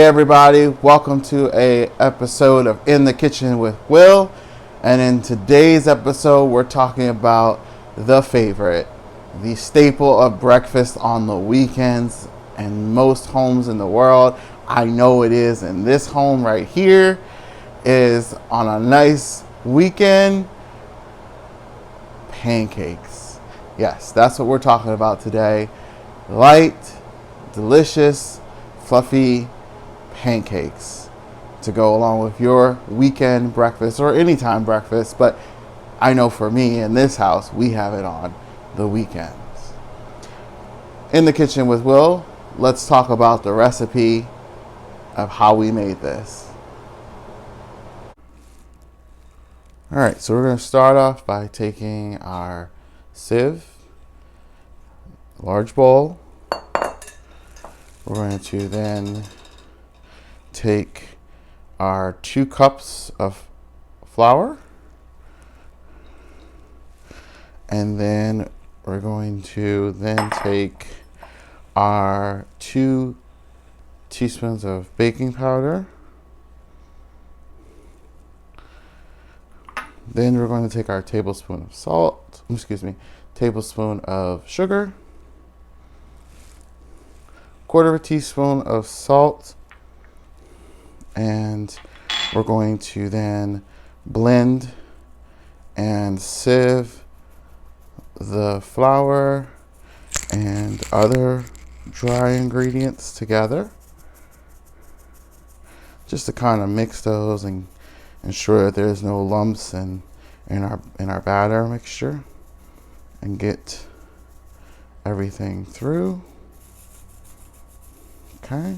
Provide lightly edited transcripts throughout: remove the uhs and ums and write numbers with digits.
Hey everybody, welcome to a episode of In the Kitchen with Will. And in today's episode, we're talking about the favorite, the staple of breakfast on the weekends in most homes in the world. I know it is in this home right here, is on a nice weekend, pancakes. Yes, that's what we're talking about today. Light, delicious, fluffy pancakes to go along with your weekend breakfast or anytime breakfast, but I know for me in this house, we have it on the weekends. In the Kitchen with Will, let's talk about the recipe of how we made this. All right, so we're going to start off by taking our sieve, large bowl. We're going to then take our 2 cups of flour, and then we're going to then take our 2 teaspoons of baking powder. Then we're going to take our tablespoon of sugar, 1/4 teaspoon of salt, and we're going to then blend and sieve the flour and other dry ingredients together, just to kind of mix those and ensure that there's no lumps in our batter mixture, and get everything through. Okay.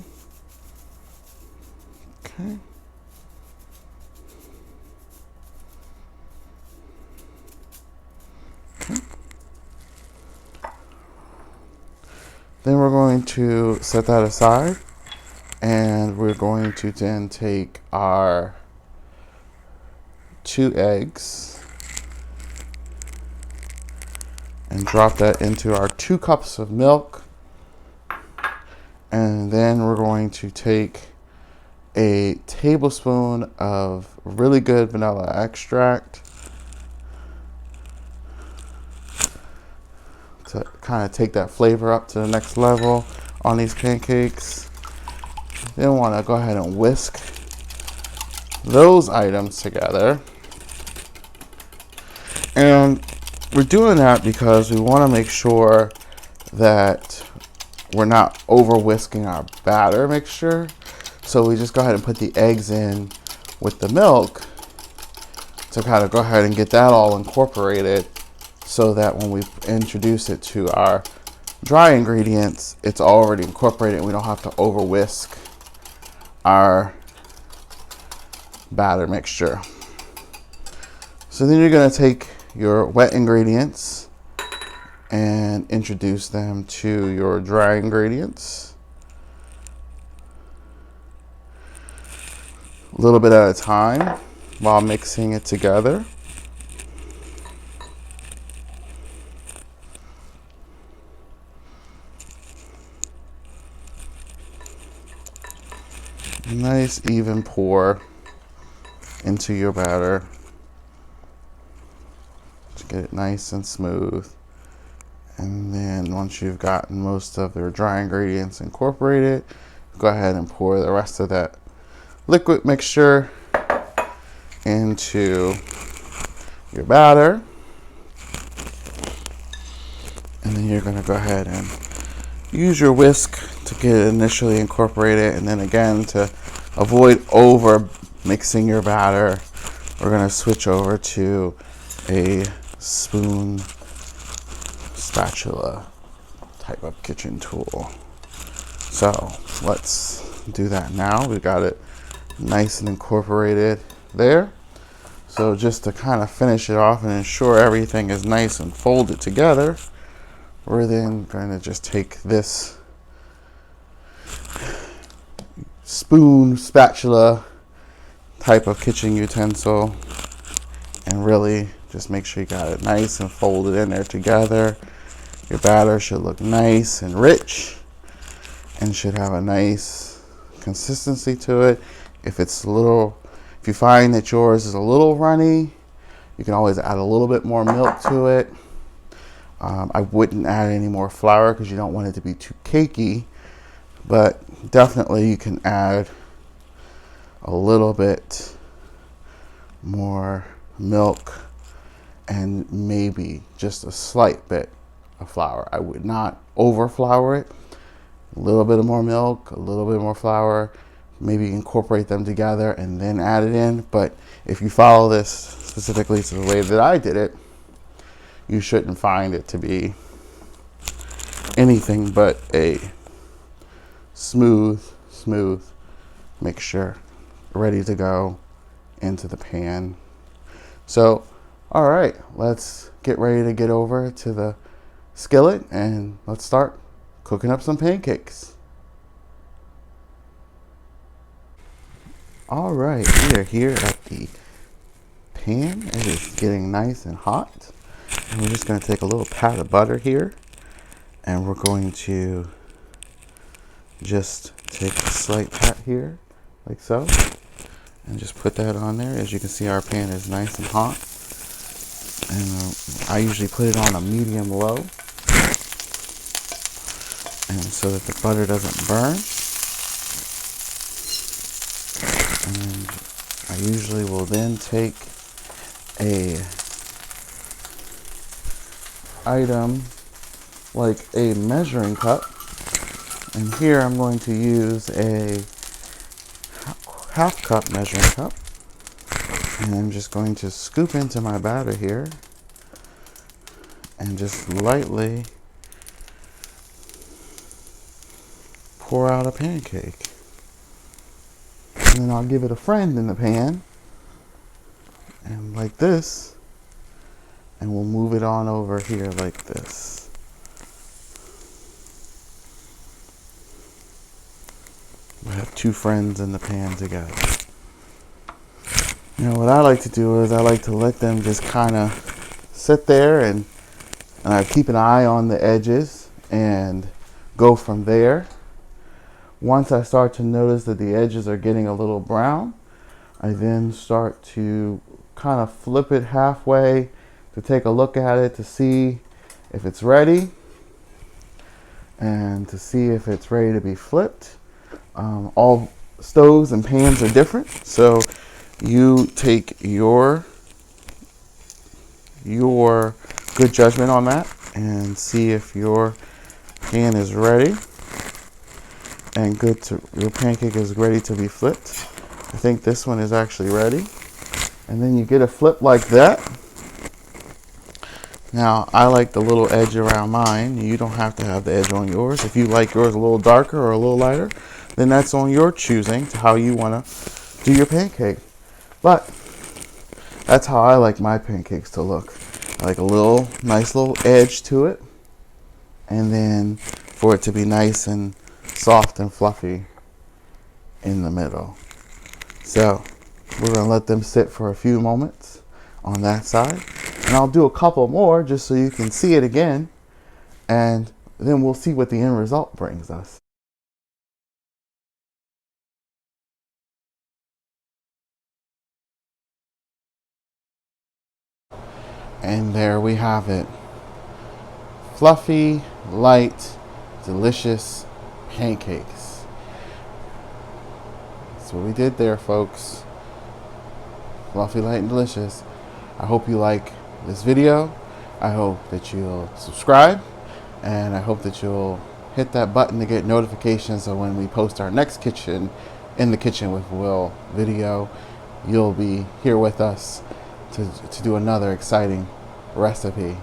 Then we're going to set that aside, and we're going to then take our 2 eggs and drop that into our 2 cups of milk. And then we're going to take a tablespoon of really good vanilla extract to kind of take that flavor up to the next level on these pancakes. Then want to go ahead and whisk those items together. And we're doing that because we want to make sure that we're not over whisking our batter mixture. So we just go ahead and put the eggs in with the milk to kind of go ahead and get that all incorporated, so that when we introduce it to our dry ingredients, it's already incorporated and we don't have to over whisk our batter mixture. So then you're going to take your wet ingredients and introduce them to your dry ingredients, a little bit at a time while mixing it together. Nice even pour into your batter to get it nice and smooth. And then once you've gotten most of your dry ingredients incorporated, go ahead and pour the rest of that liquid mixture into your batter. And then you're going to go ahead and use your whisk to get it initially incorporated, and then again, to avoid over mixing your batter, we're going to switch over to a spoon spatula type of kitchen tool. So let's do that now. We got it nice and incorporated there. So just to kind of finish it off and ensure everything is nice and folded together, we're then going to just take this spoon spatula type of kitchen utensil and really just make sure you got it nice and folded in there together. Your batter should look nice and rich and should have a nice consistency to it. If you find that yours is a little runny, you can always add a little bit more milk to it. I wouldn't add any more flour because you don't want it to be too cakey, but definitely you can add a little bit more milk and maybe just a slight bit of flour. I would not over flour it. A little bit of more milk, a little bit more flour, maybe incorporate them together and then add it in. But if you follow this specifically to the way that I did it, you shouldn't find it to be anything but a smooth mixture ready to go into the pan. So, all right, let's get ready to get over to the skillet and let's start cooking up some pancakes. All right, we are here at the pan. It is getting nice and hot. And we're just going to take a little pat of butter here, and we're going to just take a slight pat here, like so, and just put that on there. As you can see, our pan is nice and hot, and I usually put it on a medium low, and so that the butter doesn't burn. And I usually will then take a item like a measuring cup, and here I'm going to use a half cup measuring cup, and I'm just going to scoop into my batter here and just lightly pour out a pancake, and then I'll give it a friend in the pan and like this, and we'll move it on over here like this. We have two friends in the pan together. You know, what I like to do is I like to let them just kind of sit there, and I keep an eye on the edges and go from there. Once I start to notice that the edges are getting a little brown, I then start to kind of flip it halfway to take a look at it to see if it's ready and to see if it's ready to be flipped. All stoves and pans are different, so you take your good judgment on that and see if your pan is ready and your pancake is ready to be flipped. I think this one is actually ready. And then you get a flip like that. Now, I like the little edge around mine. You don't have to have the edge on yours. If you like yours a little darker or a little lighter, then that's on your choosing to how you want to do your pancake. But that's how I like my pancakes to look. I like a nice little edge to it, and then for it to be nice and soft and fluffy in the middle. So we're going to let them sit for a few moments on that side. And I'll do a couple more just so you can see it again. And then we'll see what the end result brings us. And there we have it. Fluffy, light, delicious pancakes. That's what we did there, folks. Fluffy, light, and delicious. I hope you like this video. I hope that you'll subscribe, and I hope that you'll hit that button to get notifications so when we post our next In the Kitchen with Will video, you'll be here with us to do another exciting recipe.